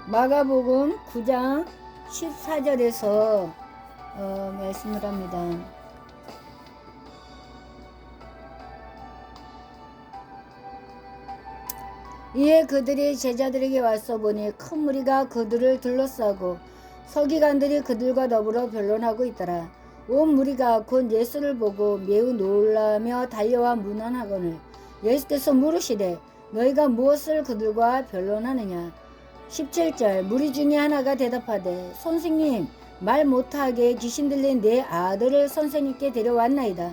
마가복음 9장 14절에서 말씀을 합니다. 이에 그들이 제자들에게 와서 보니 큰 무리가 그들을 둘러싸고 서기관들이 그들과 더불어 변론하고 있더라. 온 무리가 곧 예수를 보고 매우 놀라며 달려와 문안하거늘 예수께서 물으시되 너희가 무엇을 그들과 변론하느냐. 17절 무리 중에 하나가 대답하되 선생님 말 못하게 귀신 들린 내 아들을 선생님께 데려왔나이다.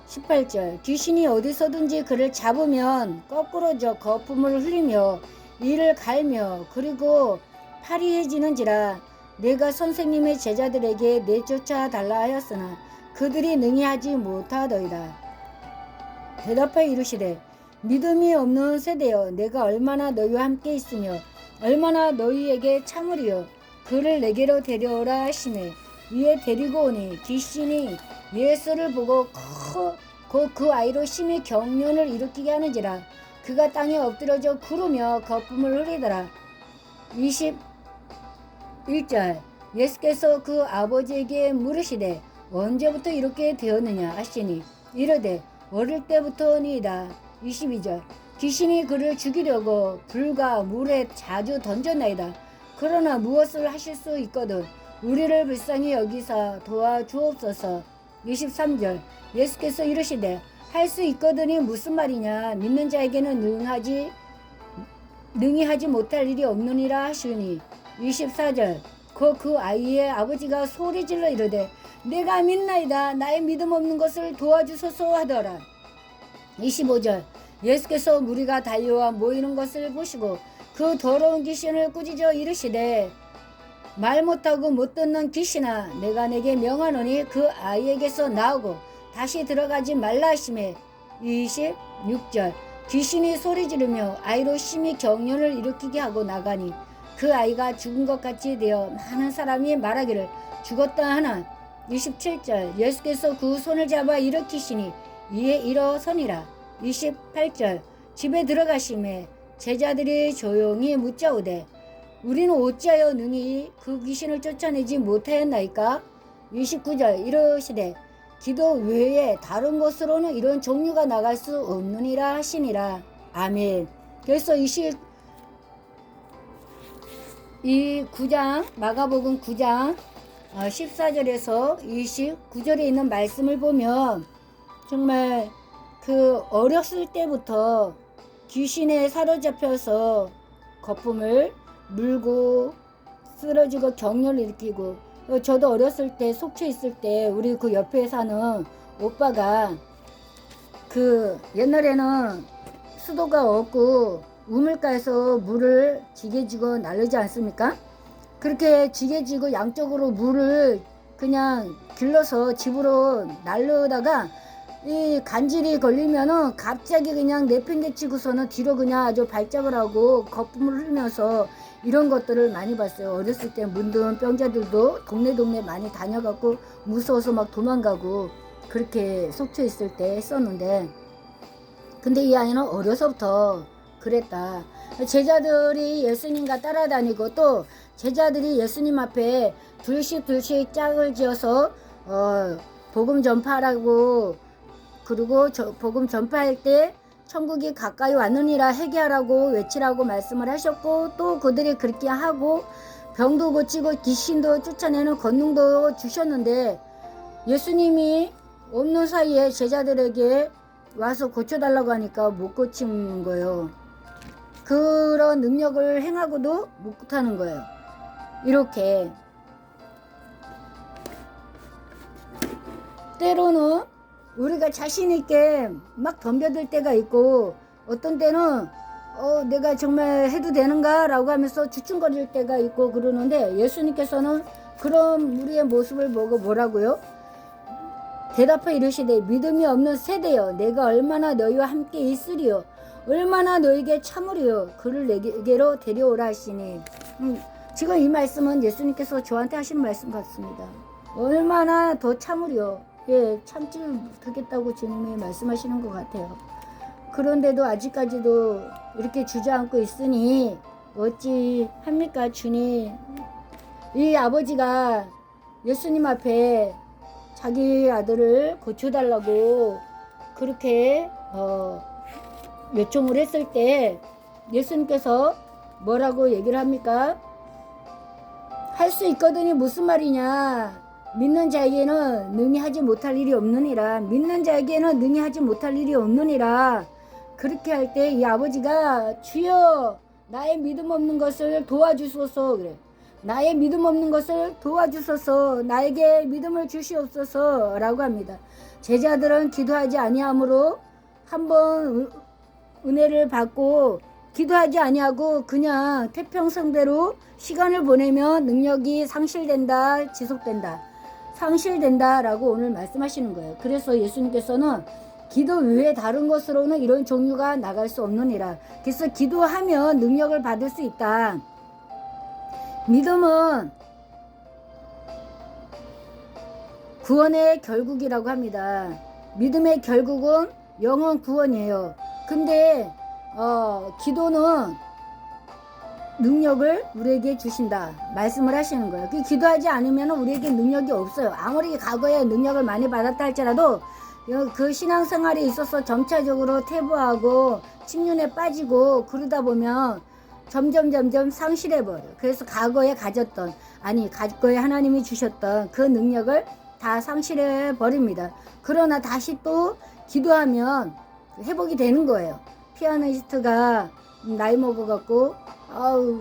18절 귀신이 어디서든지 그를 잡으면 거꾸러져 거품을 흘리며 이를 갈며 그리고 파리해지는지라 내가 선생님의 제자들에게 내쫓아 달라 하였으나 그들이 능히 하지 못하더이다. 대답하여 이르시되 믿음이 없는 세대여 내가 얼마나 너희와 함께 있으며 얼마나 너희에게 참으리요. 그를 내게로 데려오라 하시매 이에 데리고 오니 귀신이 예수를 보고 그 아이로 심히 경련을 일으키게 하는지라 그가 땅에 엎드려져 구르며 거품을 흘리더라. 21절 예수께서 그 아버지에게 물으시되 언제부터 이렇게 되었느냐 하시니 이르되 어릴 때부터니이다. 22절 귀신이 그를 죽이려고 불과 물에 자주 던졌나이다. 그러나 무엇을 하실 수 있거든 우리를 불쌍히 여기사 도와주옵소서. 23절 예수께서 이르시되 할 수 있거든이 무슨 말이냐. 믿는 자에게는 능히 하지 못할 일이 없느니라 하시니. 24절 그 아이의 아버지가 소리질러 이르되 내가 믿나이다. 나의 믿음 없는 것을 도와주소서 하더라. 25절 예수께서 무리가 달려와 모이는 것을 보시고 그 더러운 귀신을 꾸짖어 이르시되 말 못하고 못 듣는 귀신아 내가 내게 명하노니 그 아이에게서 나오고 다시 들어가지 말라 하시매. 26절 귀신이 소리 지르며 아이로 심히 경련을 일으키게 하고 나가니 그 아이가 죽은 것 같이 되어 많은 사람이 말하기를 죽었다 하나. 27절 예수께서 그 손을 잡아 일으키시니 이에 일어서니라. 28절 집에 들어가시매 제자들이 조용히 묻자오되 우리는 어찌하여 능히 그 귀신을 쫓아내지 못하였나이까. 29절 이르시되 기도 외에 다른 것으로는 이런 종류가 나갈 수 없느니라 하시니라. 아멘. 그래서 이 9장 마가복음 9장 14절에서 29절에 있는 말씀을 보면 정말 그 어렸을 때부터 귀신에 사로잡혀서 거품을 물고 쓰러지고 경련을 일으키고 저도 어렸을 때 속초 있을 때 우리 그 옆에 사는 오빠가 그 옛날에는 수도가 없고 우물가에서 물을 지게지고 나르지 않습니까? 그렇게 지게지고 양쪽으로 물을 그냥 길러서 집으로 나르다가 이 간질이 걸리면은 갑자기 그냥 내팽개치고서는 뒤로 그냥 아주 발작을 하고 거품을 흘리면서 이런 것들을 많이 봤어요. 어렸을 때 문둥병자들도 동네 많이 다녀갖고 무서워서 막 도망가고 그렇게 속초 있을 때 했었는데 근데 이 아이는 어려서부터 그랬다. 제자들이 예수님과 따라다니고 또 제자들이 예수님 앞에 둘씩 짝을 지어서 복음 전파하라고 그리고 복음 전파할 때 천국이 가까이 왔느니라 회개하라고 외치라고 말씀을 하셨고 또 그들이 그렇게 하고 병도 고치고 귀신도 쫓아내는 권능도 주셨는데 예수님이 없는 사이에 제자들에게 와서 고쳐달라고 하니까 못 고치는 거예요. 그런 능력을 행하고도 못하는 거예요. 이렇게 때로는 우리가 자신 있게 막 덤벼들 때가 있고 어떤 때는 내가 정말 해도 되는가 라고 하면서 주춤거릴 때가 있고 그러는데 예수님께서는 그런 우리의 모습을 보고 뭐라고요? 대답해 이르시되 믿음이 없는 세대여 내가 얼마나 너희와 함께 있으리요 얼마나 너희에게 참으리요 그를 내게로 데려오라 하시니 지금 이 말씀은 예수님께서 저한테 하신 말씀 같습니다. 얼마나 더 참으리요. 예, 참지 못하겠다고 주님이 말씀하시는 것 같아요. 그런데도 아직까지도 이렇게 주저앉고 있으니 어찌 합니까 주님. 이 아버지가 예수님 앞에 자기 아들을 고쳐달라고 그렇게 요청을 했을 때 예수님께서 뭐라고 얘기를 합니까? 할 수 있거든이 무슨 말이냐. 믿는 자에게는 능히 하지 못할 일이 없느니라. 믿는 자에게는 능히 하지 못할 일이 없느니라. 그렇게 할 때 이 아버지가 주여 나의 믿음 없는 것을 도와주소서 그래. 나의 믿음 없는 것을 도와주소서. 나에게 믿음을 주시옵소서 라고 합니다. 제자들은 기도하지 아니하므로 한번 은혜를 받고 기도하지 아니하고 그냥 태평성대로 시간을 보내면 능력이 상실된다, 지속된다, 상실된다 라고 오늘 말씀하시는 거예요. 그래서 예수님께서는 기도 외에 다른 것으로는 이런 종류가 나갈 수 없느니라. 그래서 기도하면 능력을 받을 수 있다. 믿음은 구원의 결국이라고 합니다. 믿음의 결국은 영원 구원이에요. 근데 기도는 능력을 우리에게 주신다 말씀을 하시는 거예요. 기도하지 않으면 우리에게 능력이 없어요. 아무리 과거에 능력을 많이 받았다 할지라도 그 신앙생활에 있어서 점차적으로 퇴보하고 침륜에 빠지고 그러다 보면 점점 상실해버려요. 그래서 과거에 가졌던 과거에 하나님이 주셨던 그 능력을 다 상실해버립니다. 그러나 다시 또 기도하면 회복이 되는 거예요. 피아니스트가 나이 먹어갖고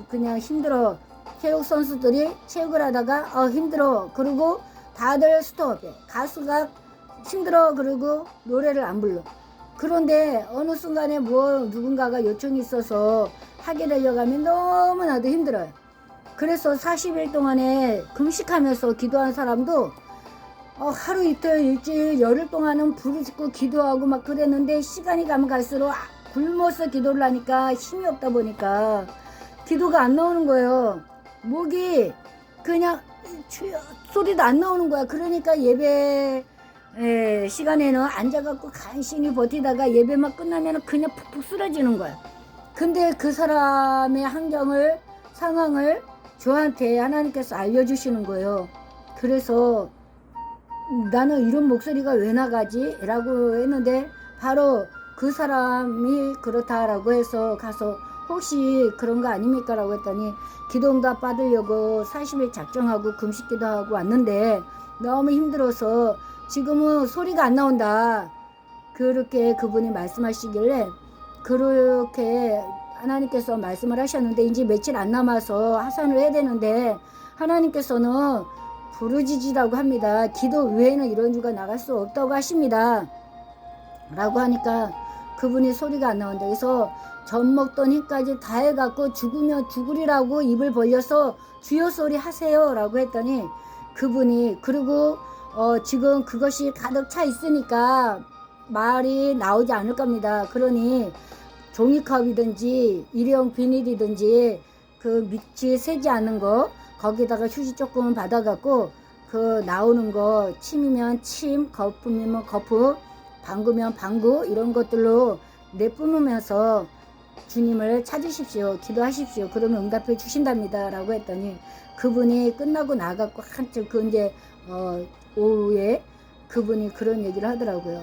그냥 힘들어. 체육 선수들이 체육을 하다가 힘들어. 그리고 다들 스톱해. 가수가 힘들어. 그리고 노래를 안 불러. 그런데 어느 순간에 누군가가 요청이 있어서 하게 되려고 하면 너무나도 힘들어요. 그래서 40일 동안에 금식하면서 기도한 사람도 하루 이틀 일주일 열흘 동안은 부르짖고 기도하고 막 그랬는데 시간이 가면 갈수록 굶어서 기도를 하니까 힘이 없다 보니까 기도가 안 나오는 거예요. 목이 그냥 소리도 안 나오는 거야. 그러니까 예배 시간에는 앉아갖고 간신히 버티다가 예배만 끝나면 그냥 푹푹 쓰러지는 거야. 근데 그 사람의 상황을 저한테 하나님께서 알려주시는 거예요. 그래서 나는 이런 목소리가 왜 나가지? 라고 했는데 바로 그 사람이 그렇다라고 해서 가서 혹시 그런 거 아닙니까? 라고 했더니 기도응답 받으려고 40일 작정하고 금식 기도하고 왔는데 너무 힘들어서 지금은 소리가 안 나온다. 그렇게 그분이 말씀하시길래 그렇게 하나님께서 말씀을 하셨는데 이제 며칠 안 남아서 하산을 해야 되는데 하나님께서는 부르짖으라고 합니다. 기도 외에는 이런 주가 나갈 수 없다고 하십니다. 라고 하니까 그분이 소리가 안 나온다. 그래서 젖 먹던 힘까지 다 해갖고 죽으면 죽으리라고 입을 벌려서 주여 소리 하세요 라고 했더니 그분이 그리고 지금 그것이 가득 차 있으니까 말이 나오지 않을 겁니다. 그러니 종이컵이든지 일회용 비닐이든지 그 밑이 새지 않는 거 거기다가 휴지 조금 받아갖고 그 나오는 거 침이면 침, 거품이면 거품, 방구면 방구 이런 것들로 내뿜으면서 주님을 찾으십시오. 기도하십시오. 그러면 응답해 주신답니다. 라고 했더니 그분이 끝나고 나갔고 한참 이제 오후에 그분이 그런 얘기를 하더라고요.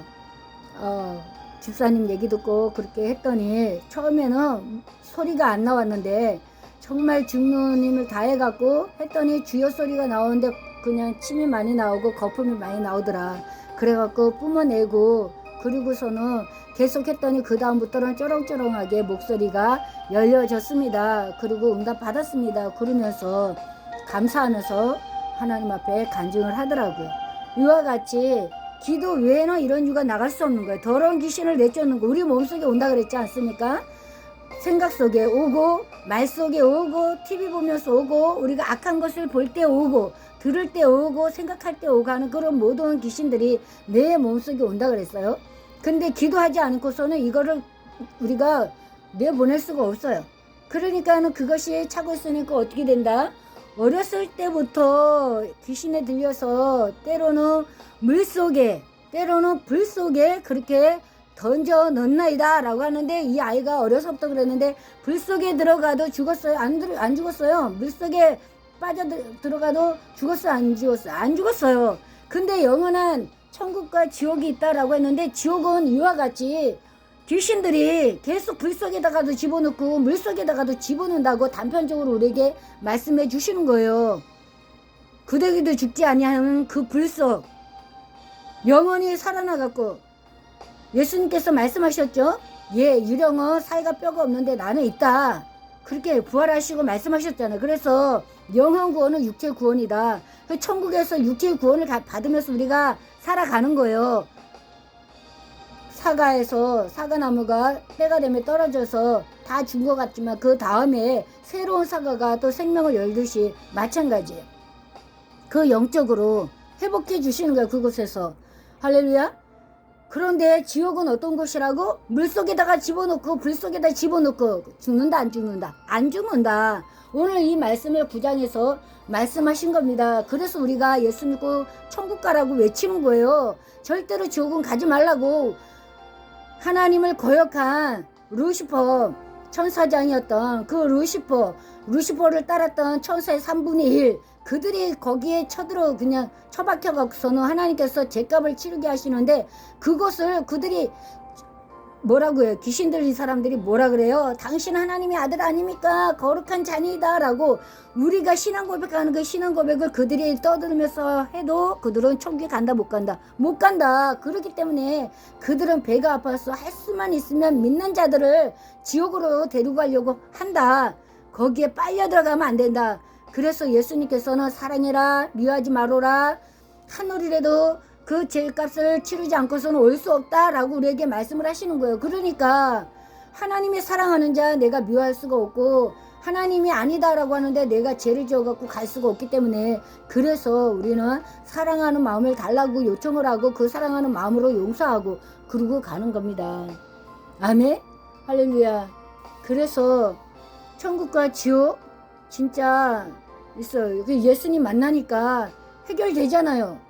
집사님 얘기 듣고 그렇게 했더니 처음에는 소리가 안 나왔는데 정말 죽는 힘을 다해갖고 했더니 주여 소리가 나오는데 그냥 침이 많이 나오고 거품이 많이 나오더라. 그래갖고 뿜어내고 그리고서는 계속 했더니 그 다음부터는 쩌렁쩌렁하게 목소리가 열려졌습니다. 그리고 응답 받았습니다. 그러면서 감사하면서 하나님 앞에 간증을 하더라고요. 이와 같이 기도 외에는 이런 유가 나갈 수 없는 거예요. 더러운 귀신을 내쫓는 거 우리 몸속에 온다 그랬지 않습니까? 생각 속에 오고 말 속에 오고 TV 보면서 오고 우리가 악한 것을 볼 때 오고 들을 때 오고 생각할 때 오고 하는 그런 모든 귀신들이 내 몸속에 온다 그랬어요. 근데 기도하지 않고서는 이거를 우리가 내보낼 수가 없어요. 그러니까는 그것이 차고 있으니까 어떻게 된다? 어렸을 때부터 귀신에 들려서 때로는 물속에 때로는 불 속에 그렇게 던져 넣나이다 라고 하는데, 이 아이가 어려서부터 그랬는데 불 속에 들어가도 죽었어요? 안 죽었어요. 물 속에 빠져 들어가도 죽었어요? 안 죽었어요? 안 죽었어요. 근데 영원한 천국과 지옥이 있다라고 했는데, 지옥은 이와 같이 귀신들이 계속 불 속에다가도 집어넣고 물 속에다가도 집어넣는다고 단편적으로 우리에게 말씀해 주시는 거예요. 그대기도 죽지 아니하는 그 불 속 영원히 살아나갖고, 예수님께서 말씀하셨죠. 예, 유령은 살과 뼈가 없는데 나는 있다. 그렇게 부활하시고 말씀하셨잖아요. 그래서 영혼 구원은 육체 구원이다. 천국에서 육체 구원을 받으면서 우리가 살아가는 거예요. 사과나무가 때가 되면 떨어져서 다 준 것 같지만 그 다음에 새로운 사과가 또 생명을 열듯이 마찬가지예요. 그 영적으로 회복해 주시는 거예요. 그곳에서. 할렐루야. 그런데 지옥은 어떤 곳이라고? 물속에다가 집어넣고 불 속에다 집어넣고 죽는다 안 죽는다? 안 죽는다. 오늘 이 말씀을 9장에서 말씀하신 겁니다. 그래서 우리가 예수 믿고 천국 가라고 외치는 거예요. 절대로 지옥은 가지 말라고. 하나님을 거역한 루시퍼 천사장이었던 그 루시퍼를 따랐던 천사의 3분의 1, 그들이 거기에 그냥 처박혀갖고서는 하나님께서 죗값을 치르게 하시는데, 그것을 그들이 뭐라고 해요? 귀신들 이 사람들이 뭐라 그래요? 당신 하나님의 아들 아닙니까? 거룩한 자녀이다 라고 우리가 신앙 고백하는 그 신앙 고백을 그들이 떠들면서 해도 그들은 천국에 간다 못 간다? 못 간다. 그렇기 때문에 그들은 배가 아파서 할 수만 있으면 믿는 자들을 지옥으로 데리고 가려고 한다. 거기에 빨려 들어가면 안 된다. 그래서 예수님께서는 사랑해라, 미워하지 마로라, 하늘이라도 그 죄값을 치르지 않고서는 올 수 없다라고 우리에게 말씀을 하시는 거예요. 그러니까 하나님이 사랑하는 자 내가 미워할 수가 없고, 하나님이 아니다라고 하는데 내가 죄를 지어갖고 갈 수가 없기 때문에, 그래서 우리는 사랑하는 마음을 달라고 요청을 하고 그 사랑하는 마음으로 용서하고 그러고 가는 겁니다. 아멘. 할렐루야. 그래서 천국과 지옥 진짜 있어요. 예수님 만나니까 해결되잖아요.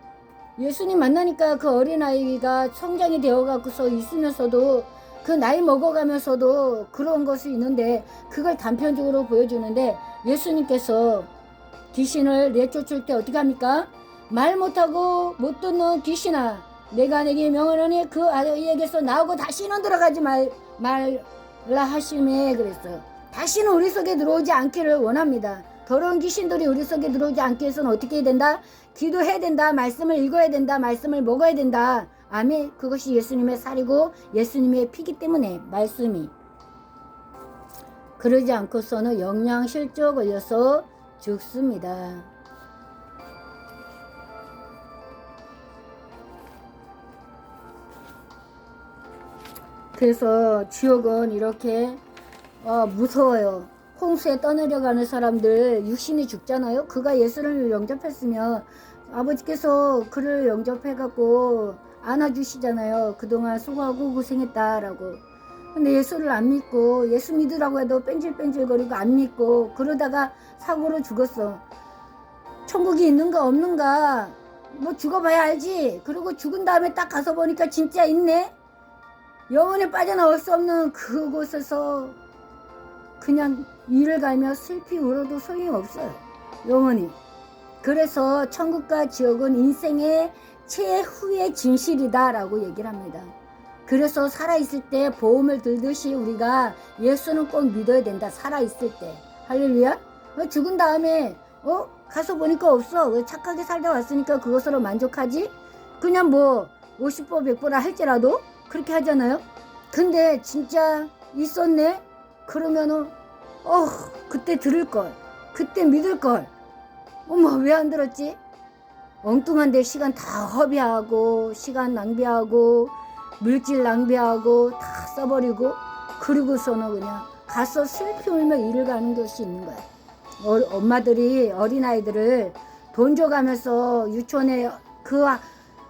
예수님 만나니까 그 어린아이가 성장이 되어갖고서 있으면서도 그 나이 먹어가면서도 그런 것이 있는데, 그걸 단편적으로 보여주는데, 예수님께서 귀신을 내쫓을 때 어떻게 합니까? 말 못하고 못 듣는 귀신아, 내가 내게 명하노니 그 아이에게서 나오고 다시는 들어가지 말라 하심에 그랬어요. 다시는 우리 속에 들어오지 않기를 원합니다. 더러운 귀신들이 우리 속에 들어오지 않기 위해서는 어떻게 해야 된다? 기도해야 된다. 말씀을 읽어야 된다. 말씀을 먹어야 된다. 아멘. 그것이 예수님의 살이고 예수님의 피기 때문에 말씀이. 그러지 않고서는 영양실조 걸려서 죽습니다. 그래서 지옥은 이렇게 무서워요. 홍수에 떠내려가는 사람들 육신이 죽잖아요. 그가 예수를 영접했으면 아버지께서 그를 영접해갖고 안아주시잖아요. 그동안 수고하고 고생했다라고. 근데 예수를 안 믿고, 예수 믿으라고 해도 뺀질뺀질거리고 안 믿고 그러다가 사고로 죽었어. 천국이 있는가 없는가 뭐 죽어봐야 알지. 그리고 죽은 다음에 딱 가서 보니까 진짜 있네. 영원히 빠져나올 수 없는 그곳에서 그냥 이를 갈며 슬피 울어도 소용이 없어요. 영원히. 그래서 천국과 지옥은 인생의 최후의 진실이다 라고 얘기를 합니다. 그래서 살아있을 때 보험을 들듯이 우리가 예수는 꼭 믿어야 된다. 살아있을 때. 할렐루야. 죽은 다음에 가서 보니까 없어. 왜 착하게 살다 왔으니까 그것으로 만족하지? 그냥 뭐 50보 100보라 할지라도 그렇게 하잖아요. 근데 진짜 있었네? 그러면은 그때 들을걸, 그때 믿을걸. 어머, 왜 안 들었지? 엉뚱한데 시간 다 허비하고 시간 낭비하고 물질 낭비하고 다 써버리고, 그리고서는 그냥 가서 슬피 울며 일을 가는 것이 있는 거야. 엄마들이 어린아이들을 돈 줘가면서 유치원에 그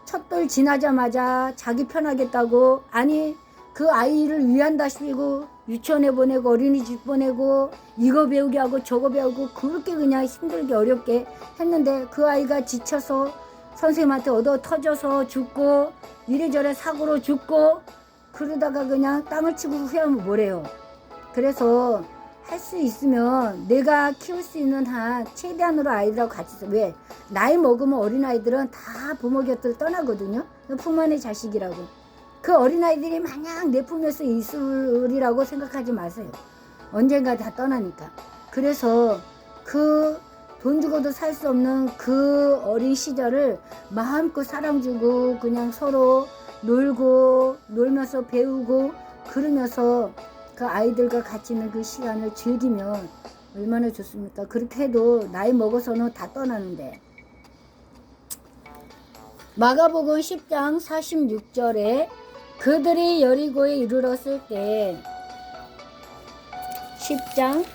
첫돌 지나자마자 자기 편하겠다고, 아니 그 아이를 위한다시고 유치원에 보내고 어린이집 보내고 이거 배우게 하고 저거 배우고 그렇게 그냥 힘들게 어렵게 했는데, 그 아이가 지쳐서 선생님한테 얻어 터져서 죽고 이래저래 사고로 죽고 그러다가 그냥 땅을 치고 후회하면 뭐래요. 그래서 할 수 있으면 내가 키울 수 있는 한 최대한으로 아이들하고 같이 있어. 왜? 나이 먹으면 어린아이들은 다 부모 곁을 떠나거든요. 품 안의 자식이라고. 그 어린아이들이 마냥 내 품에서 있으리라고 생각하지 마세요. 언젠가 다 떠나니까. 그래서 그 돈 주고도 살 수 없는 그 어린 시절을 마음껏 사랑 주고 그냥 서로 놀고 놀면서 배우고 그러면서 그 아이들과 같이 있는 그 시간을 즐기면 얼마나 좋습니까? 그렇게 해도 나이 먹어서는 다 떠나는데. 마가복음 10장 46절에 그들이 여리고에 이르렀을 때 10장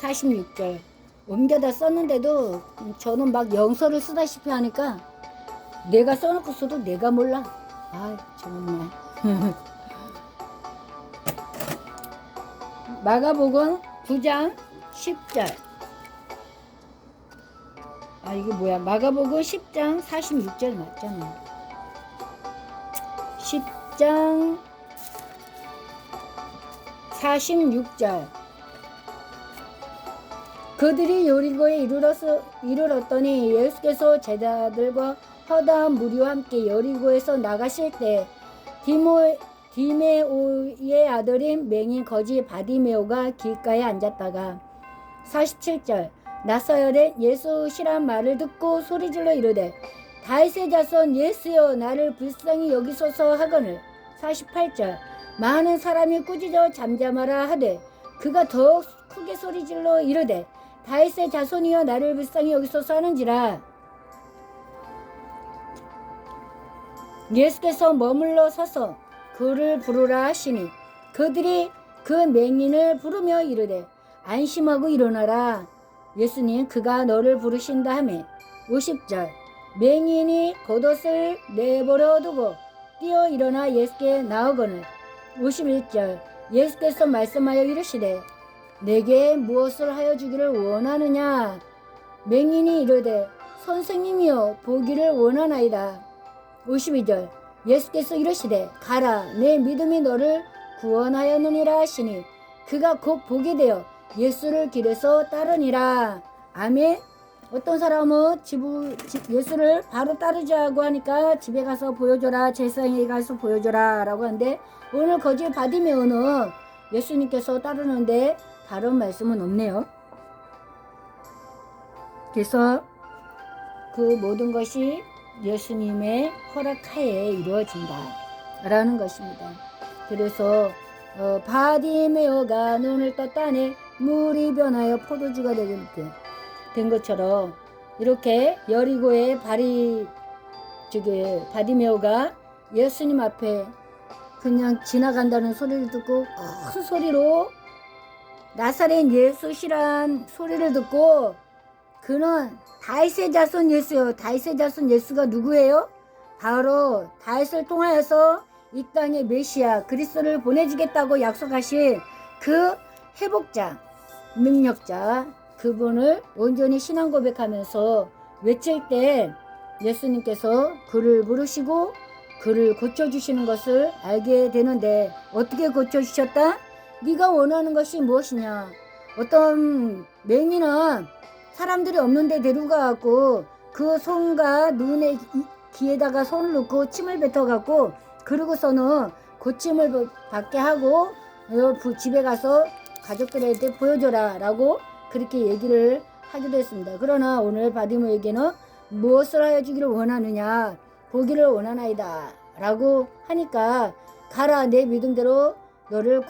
46절 옮겨다 썼는데도 저는 막 영서를 쓰다시피 하니까 내가 써놓고 써도 내가 몰라. 아 정말. 마가복음 9장 10절. 아 이게 뭐야? 마가복음 10장 46절 맞잖아. 10장 46절. 그들이 여리고에 이르렀더니 예수께서 제자들과 허다한 무리와 함께 여리고에서 나가실 때 디메오의 아들인 맹인 거지 바디메오가 길가에 앉았다가 47절. 나사렛 예수시란 말을 듣고 소리질러 이르되 다윗의 자손 예수여 나를 불쌍히 여기소서 하거늘. 48절. 많은 사람이 꾸짖어 잠잠하라 하되 그가 더욱 크게 소리질러 이르되 다윗의 자손이여 나를 불쌍히 여기소서 하는지라. 예수께서 머물러 서서 그를 부르라 하시니 그들이 그 맹인을 부르며 이르되 안심하고 일어나라. 예수님 그가 너를 부르신다 하매 50절. 맹인이 겉옷을 내버려 두고 뛰어 일어나 예수께 나오거늘. 51절. 예수께서 말씀하여 이르시되 내게 무엇을 하여 주기를 원하느냐. 맹인이 이르되 선생님이여 보기를 원하나이다. 52절. 예수께서 이르시되 가라 내 믿음이 너를 구원하였느니라 하시니 그가 곧 보게 되어 예수를 길에서 따르니라. 아멘. 어떤 사람은 예수를 바로 따르자고 하니까 집에 가서 보여줘라 제사장에 가서 보여줘라 라고 하는데 오늘 거지 바디메오는 예수님께서 따르는데 다른 말씀은 없네요. 그래서 그 모든 것이 예수님의 허락하에 이루어진다 라는 것입니다. 그래서 바디메오가 눈을 떴다네 물이 변하여 포도주가 된 것처럼 이렇게 여리고의 바디메오가 예수님 앞에 그냥 지나간다는 소리를 듣고 큰 소리로 나사렛 예수시란 소리를 듣고 그는 다윗의 자손 예수요. 다윗의 자손 예수가 누구예요? 바로 다윗을 통하여서 이 땅에 메시아 그리스도를 보내주겠다고 약속하신 그 회복자 능력자 그분을 온전히 신앙 고백하면서 외칠 때 예수님께서 그를 부르시고 그를 고쳐주시는 것을 알게 되는데 어떻게 고쳐주셨다? 네가 원하는 것이 무엇이냐. 어떤 맹인은 사람들이 없는데 데려가갖고 그 손과 눈에 귀에다가 손을 넣고 침을 뱉어갖고 그러고서는 고침을 받게 하고 집에 가서 가족들한테 보여줘라 라고 그렇게 얘기를 하기도 했습니다. 그러나 오늘 바디메오에게는 무엇을 하여 주기를 원하느냐 보기를 원하나이다 라고 하니까 가라 내 믿음대로 너를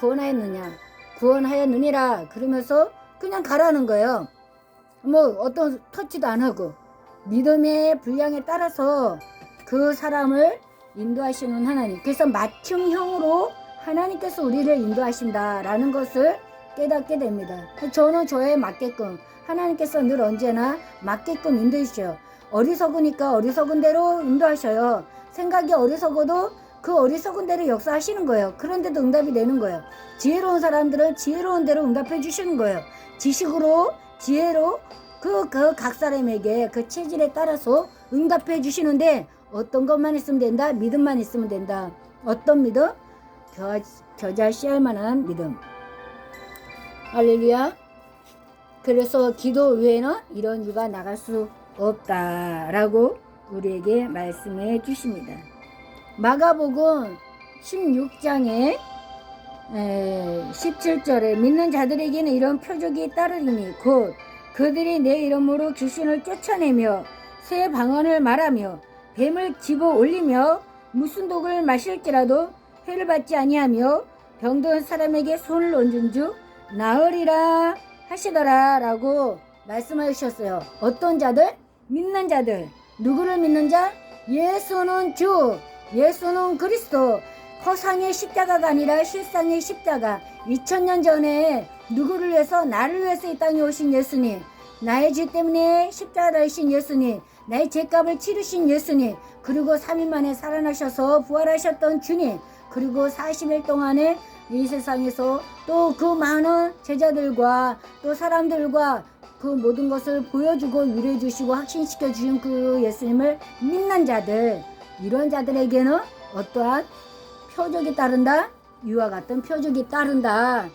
구원하였느니라 그러면서 그냥 가라는 거예요. 뭐 어떤 터치도 안 하고 믿음의 분량에 따라서 그 사람을 인도하시는 하나님. 그래서 맞춤형으로 하나님께서 우리를 인도하신다라는 것을 깨닫게 됩니다. 저는 저에 맞게끔 하나님께서 늘 언제나 맞게끔 인도해주셔요. 어리석으니까 어리석은 대로 인도하셔요. 생각이 어리석어도 그 어리석은 대로 역사하시는 거예요. 그런데도 응답이 되는 거예요. 지혜로운 사람들은 지혜로운 대로 응답해 주시는 거예요. 지식으로 지혜로 그 각 사람에게 그 체질에 따라서 응답해 주시는데 어떤 것만 있으면 된다? 믿음만 있으면 된다. 어떤 믿음? 겨자씨할 만한 믿음. 할렐루야. 그래서 기도 외에는 이런 유가 나갈 수 없다라고 우리에게 말씀해 주십니다. 마가복음 16장에 17절에 믿는 자들에게는 이런 표적이 따르리니 곧 그들이 내 이름으로 귀신을 쫓아내며 새 방언을 말하며 뱀을 집어 올리며 무슨 독을 마실지라도 해를 받지 아니하며 병든 사람에게 손을 얹은 주 나으리라 하시더라 라고 말씀하셨어요. 어떤 자들? 믿는 자들. 누구를 믿는 자? 예수는 주, 예수는 그리스도. 허상의 십자가가 아니라 실상의 십자가. 2000년 전에 누구를 위해서? 나를 위해서 이 땅에 오신 예수님. 나의 죄 때문에 십자가 달리신 예수님. 나의 죄값을 치르신 예수님. 그리고 3일 만에 살아나셔서 부활하셨던 주님. 그리고 40일 동안에 이 세상에서 또 그 많은 제자들과 또 사람들과 그 모든 것을 보여주고 위로해 주시고 확신시켜 주신 그 예수님을 믿는 자들, 이런 자들에게는 어떠한 표적이 따른다? 이와 같은 표적이 따른다.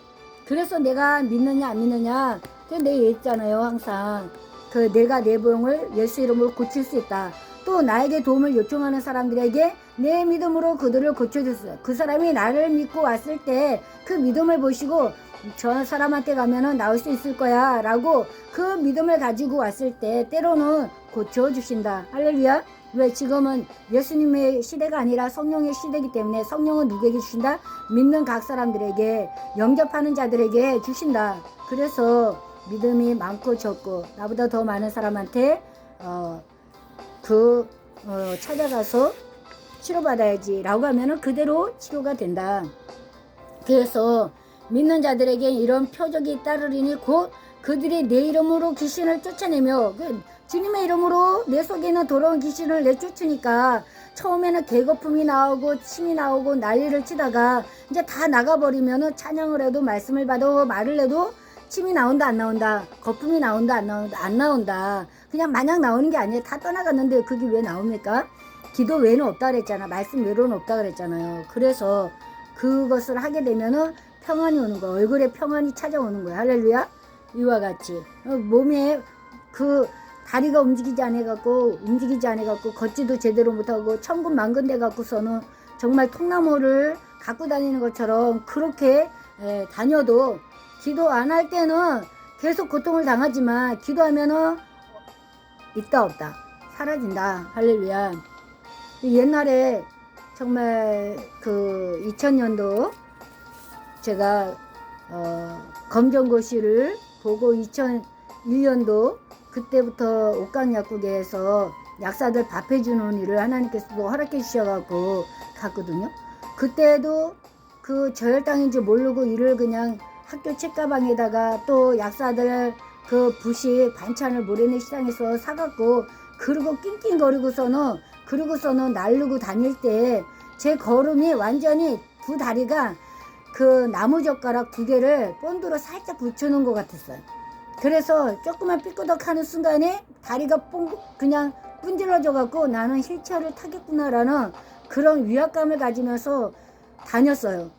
그래서 내가 믿느냐 안 믿느냐, 내가 얘기했잖아요. 항상 내가 내 병을 예수 이름으로 고칠 수 있다. 또 나에게 도움을 요청하는 사람들에게 내 믿음으로 그들을 고쳐줬어요. 그 사람이 나를 믿고 왔을 때 그 믿음을 보시고 저 사람한테 가면은 나올 수 있을 거야 라고 그 믿음을 가지고 왔을 때 때로는 고쳐주신다. 할렐루야. 왜? 지금은 예수님의 시대가 아니라 성령의 시대이기 때문에 성령은 누구에게 주신다? 믿는 각 사람들에게, 영접하는 자들에게 주신다. 그래서 믿음이 많고 적고 나보다 더 많은 사람한테 찾아가서 치료받아야지 라고 하면은 그대로 치료가 된다. 그래서 믿는 자들에게 이런 표적이 따르리니 곧 그들이 내 이름으로 귀신을 쫓아내며, 주님의 이름으로 내 속에 있는 더러운 귀신을 내쫓으니까 처음에는 개거품이 나오고 침이 나오고 난리를 치다가 이제 다 나가버리면은 찬양을 해도 말씀을 받아 말을 해도 침이 나온다 안 나온다, 거품이 나온다 안 나온다, 안 나온다. 그냥 마냥 나오는 게 아니에요. 다 떠나갔는데 그게 왜 나옵니까? 기도 외에는 없다 그랬잖아. 말씀 외로는 없다 그랬잖아요. 그래서 그것을 하게 되면은 평안이 오는 거야. 얼굴에 평안이 찾아오는 거야. 할렐루야. 이와 같이 몸에 다리가 움직이지 않아갖고 걷지도 제대로 못하고 천군 만근돼 갖고서는 정말 통나무를 갖고 다니는 것처럼 그렇게 다녀도 기도 안 할 때는 계속 고통을 당하지만 기도하면은 있다 없다 사라진다. 할렐루야. 옛날에 정말 2000년도 제가 검정고시를 보고 2001년도 그때부터 옥강약국에서 약사들 밥 해주는 일을 하나님께서도 허락해 주셔갖고 갔거든요. 그때도 그 저혈당인지 모르고 일을 그냥 학교 책가방에다가 또 약사들 그 부식 반찬을 모래내 시장에서 사갖고 그러고 그러고서는 날르고 다닐 때 제 걸음이 완전히 두 다리가 그 나무젓가락 2개를 본드로 살짝 붙여놓은 것 같았어요. 그래서 조금만 삐끄덕하는 순간에 다리가 그냥 분질러져 갖고 나는 휠체어를 타겠구나라는 그런 위압감을 가지면서 다녔어요.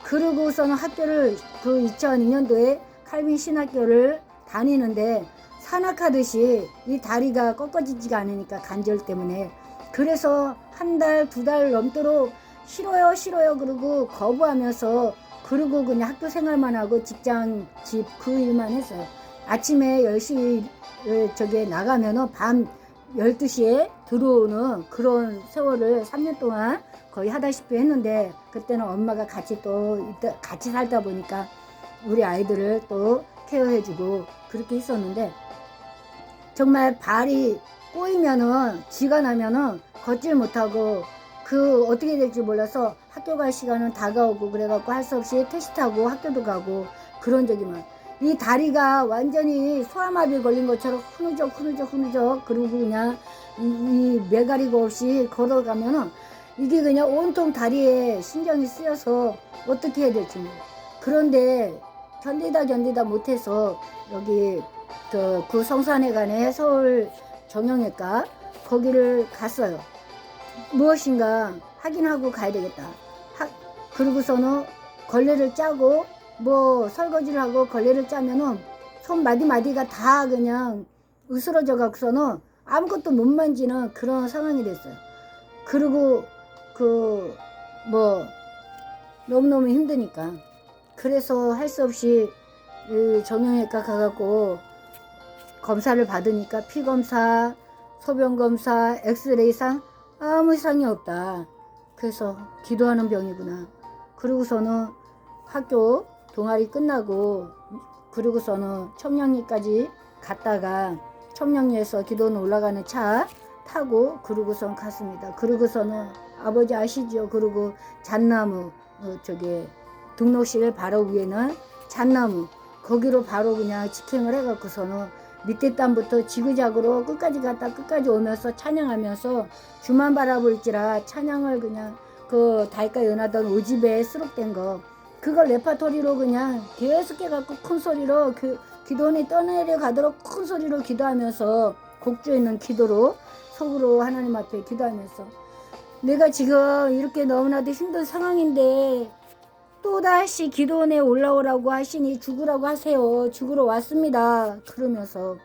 그러고서는 학교를 2002년도에 칼빈 신학교를 다니는데 산악하듯이 이 다리가 꺾어지지가 않으니까 관절 때문에. 그래서 1달, 2달 넘도록 싫어요 그러고 거부하면서 그러고 그냥 학교 생활만 하고 직장, 집 그 일만 했어요. 아침에 10시에 나가면은 밤 12시에 들어오는 그런 세월을 3년 동안 거의 하다시피 했는데, 그때는 엄마가 같이 살다 보니까 우리 아이들을 또 케어해주고 그렇게 했었는데, 정말 발이 꼬이면은 쥐가 나면은 걷질 못하고 어떻게 될지 몰라서 학교 갈 시간은 다가오고 그래갖고 할 수 없이 택시 타고 학교도 가고 그런 적이만. 이 다리가 완전히 소아마비 걸린 것처럼 흐느적 그러고 그냥 이 매가리가 없이 걸어가면은 이게 그냥 온통 다리에 신경이 쓰여서 어떻게 해야 될지 몰라. 그런데 견디다 못해서 여기 그 성산회관에 서울 정형외과 거기를 갔어요. 무엇인가 확인하고 가야 되겠다. 그러고서는 걸레를 짜고 뭐 설거지를 하고 걸레를 짜면은 손 마디마디가 다 그냥 으스러져 갖고서는 아무것도 못 만지는 그런 상황이 됐어요. 그리고 그 뭐 너무너무 힘드니까 그래서 할 수 없이 정형외과 가갖고 검사를 받으니까 피검사, 소변검사, 엑스레이상 아무 이상이 없다. 그래서 기도하는 병이구나. 그러고서는 학교 동아리 끝나고 그러고서는 청량리까지 갔다가 청량리에서 기도는 올라가는 차 타고 그러고선 갔습니다. 그러고서는 아버지 아시죠? 그리고 잣나무 저기 등록실 바로 위에는 잣나무 거기로 바로 그냥 직행을 해갖고서는 밑에 땅부터 지그작으로 끝까지 갔다 끝까지 오면서 찬양하면서 주만 바라볼지라 찬양을 그냥 그 다이까 연하던 오집에 수록된 거 그걸 레파토리로 그냥 계속 해갖고 큰 소리로 기도원이 떠내려 가도록 큰 소리로 기도하면서 곡주에 있는 기도로 속으로 하나님 앞에 기도하면서 내가 지금 이렇게 너무나도 힘든 상황인데 또다시 기도원에 올라오라고 하시니 죽으라고 하세요. 죽으러 왔습니다. 그러면서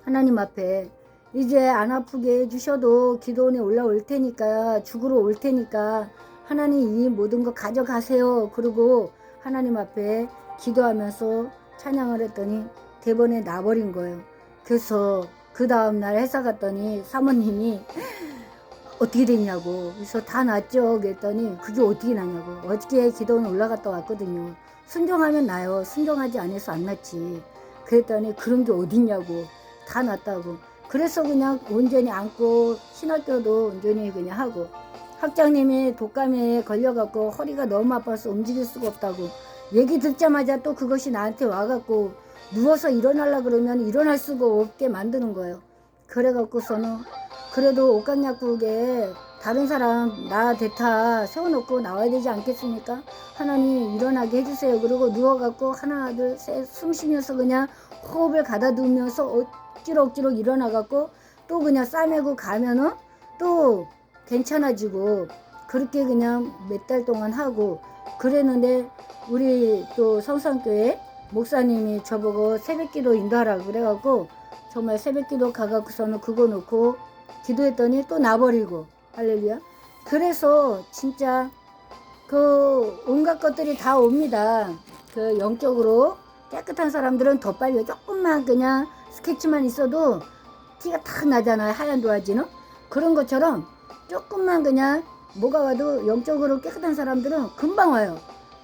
하나님 앞에 이제 안 아프게 해주셔도 기도원에 올라올 테니까 죽으러 올 테니까 하나님 이 모든 거 가져가세요. 그리고 하나님 앞에 기도하면서 찬양을 했더니 대번에 나버린 거예요. 그래서 그 다음날 회사 갔더니 사모님이 어떻게 됐냐고. 그래서 다 났죠. 그랬더니 그게 어떻게 나냐고. 어저께 기도원 올라갔다 왔거든요. 순종하면 나요. 순종하지 않아서 안 났지. 그랬더니 그런 게 어딨냐고. 다 났다고. 그래서 그냥 온전히 안고 신학교도 온전히 그냥 하고 학장님이 독감에 걸려갖고 허리가 너무 아파서 움직일 수가 없다고 얘기 듣자마자 또 그것이 나한테 와갖고 누워서 일어나려 그러면 일어날 수가 없게 만드는 거예요. 그래갖고서는 그래도 옥강약국에 다른 사람 나 대타 세워놓고 나와야 되지 않겠습니까? 하나님 일어나게 해주세요. 그리고 누워갖고 하나 둘 셋 숨 쉬면서 그냥 호흡을 가다두면서 억지로 일어나갖고 또 그냥 싸매고 가면은 또 괜찮아지고 그렇게 그냥 몇 달 동안 하고 그랬는데 우리 또 성산교회 목사님이 저보고 새벽기도 인도하라고 그래갖고 정말 새벽기도 가갖고서는 그거 놓고 기도했더니 또 나버리고 할렐루야. 그래서 진짜 그 온갖 것들이 다 옵니다. 그 영적으로 깨끗한 사람들은 더 빨리 조금만 그냥 스케치만 있어도 티가 탁 나잖아요. 하얀 도화지는 그런 것처럼 조금만 그냥 뭐가 와도 영적으로 깨끗한 사람들은 금방 와요.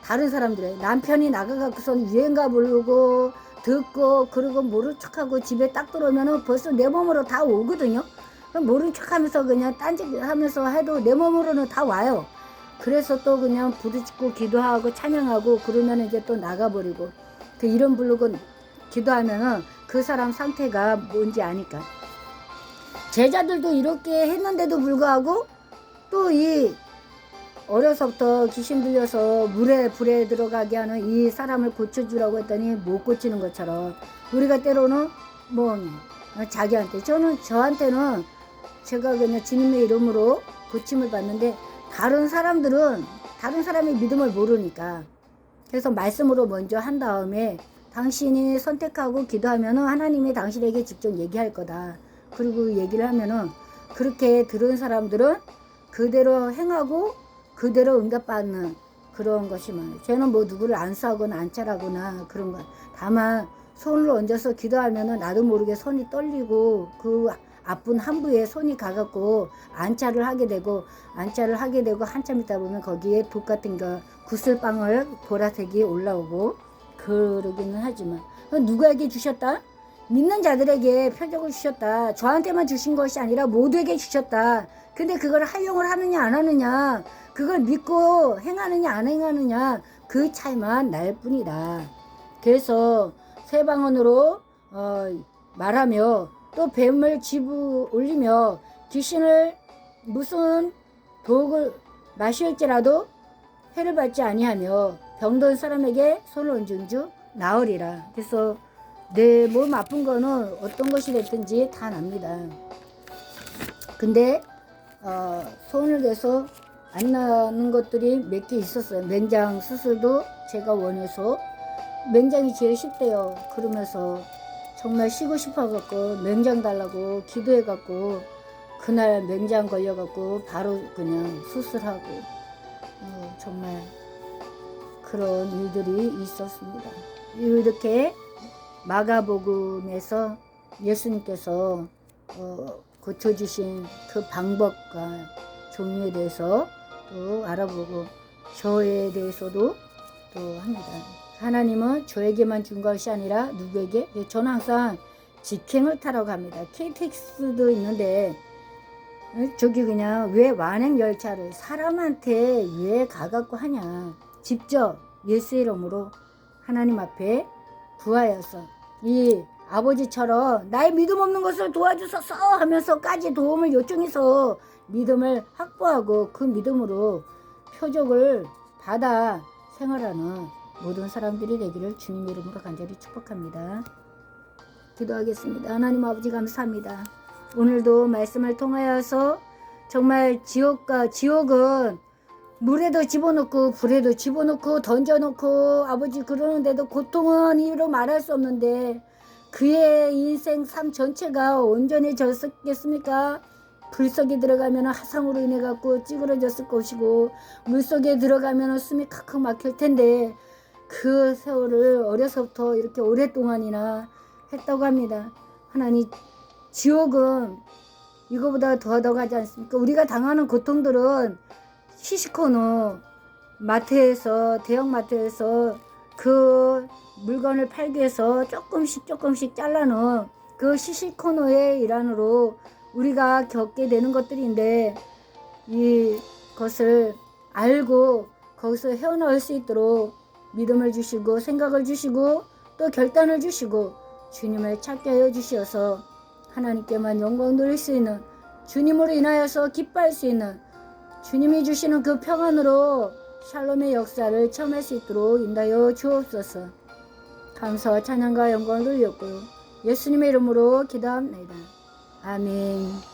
다른 사람들의 남편이 나가갖고선 유행가 부르고 듣고 그러고 모른 척하고 집에 딱 들어오면은 벌써 내 몸으로 다 오거든요. 그럼 모른 척하면서 그냥 딴짓하면서 해도 내 몸으로는 다 와요. 그래서 또 그냥 부르짖고 기도하고 찬양하고 그러면 이제 또 나가버리고 그 이름 부르고 기도하면은 그 사람 상태가 뭔지 아니까. 제자들도 이렇게 했는데도 불구하고 또 이 어려서부터 귀신 들려서 물에 불에 들어가게 하는 이 사람을 고쳐주라고 했더니 못 고치는 것처럼 우리가 때로는 뭐 자기한테 저한테는 제가 그냥 주님의 이름으로 고침을 받는데 다른 사람들은 다른 사람의 믿음을 모르니까 그래서 말씀으로 먼저 한 다음에 당신이 선택하고 기도하면은 하나님이 당신에게 직접 얘기할 거다. 그리고 얘기를 하면은 그렇게 들은 사람들은 그대로 행하고 그대로 응답받는 그런 것이 많아요. 저는 뭐 누구를 안 싸거나 안 차라거나 그런 거. 다만 손을 얹어서 기도하면은 나도 모르게 손이 떨리고 그 아픈 한부에 손이 가갖고 안차를 하게 되고 한참 있다 보면 거기에 독 같은 거 구슬방울 보라색이 올라오고 그러기는 하지만 누구에게 주셨다? 믿는 자들에게 표적을 주셨다. 저한테만 주신 것이 아니라 모두에게 주셨다. 근데 그걸 활용을 하느냐 안 하느냐 그걸 믿고 행하느냐 안 행하느냐 그 차이만 날 뿐이다. 그래서 새 방언으로 말하며 또 뱀을 집어 올리며 귀신을 무슨 독을 마실지라도 해를 받지 아니하며 병든 사람에게 손을 얹은 주 나으리라. 그래서 내 몸 아픈 거는 어떤 것이 됐든지 다 납니다. 근데 손을 대서 안 나는 것들이 몇 개 있었어요. 맹장 수술도 제가 원해서 맹장이 제일 쉽대요. 그러면서 정말 쉬고 싶어갖고 맹장 달라고 기도해갖고 그날 맹장 걸려갖고 바로 그냥 수술하고 정말 그런 일들이 있었습니다. 이렇게 마가복음에서 예수님께서 고쳐주신 그 방법과 종류에 대해서 또 알아보고 저에 대해서도 또 합니다. 하나님은 저에게만 준 것이 아니라 누구에게? 저는 항상 직행을 타라고 합니다. KTX도 있는데 저기 그냥 왜 완행 열차를 사람한테 왜 가갖고 하냐. 직접 예수의 이름으로 하나님 앞에 구하여서 이 아버지처럼 나의 믿음 없는 것을 도와주소서 하면서까지 도움을 요청해서 믿음을 확보하고 그 믿음으로 표적을 받아 생활하는 모든 사람들이 되기를 주님 이름으로 간절히 축복합니다. 기도하겠습니다. 하나님 아버지 감사합니다. 오늘도 말씀을 통하여서 정말 지옥은 물에도 집어넣고 불에도 집어넣고 던져놓고 아버지 그러는데도 고통은 이유로 말할 수 없는데 그의 인생 삶 전체가 온전해졌겠습니까? 불 속에 들어가면 화상으로 인해 갖고 찌그러졌을 것이고 물 속에 들어가면 숨이 칵칵 막힐 텐데 그 세월을 어려서부터 이렇게 오랫동안이나 했다고 합니다. 하나님 지옥은 이거보다 더 가지 않습니까? 우리가 당하는 고통들은 시시코너 마트에서 대형마트에서 그 물건을 팔기 위해서 조금씩 잘라놓은 그 시시코너의 일환으로 우리가 겪게 되는 것들인데 이것을 알고 거기서 헤어나올 수 있도록 믿음을 주시고 생각을 주시고 또 결단을 주시고 주님을 찾게 하여 주시어서 하나님께만 영광 돌릴 수 있는 주님으로 인하여서 기뻐할 수 있는 주님이 주시는 그 평안으로 샬롬의 역사를 체험할 수 있도록 인도하여 주옵소서. 감사와 찬양과 영광을 돌렸고요. 예수님의 이름으로 기도합니다. 아멘.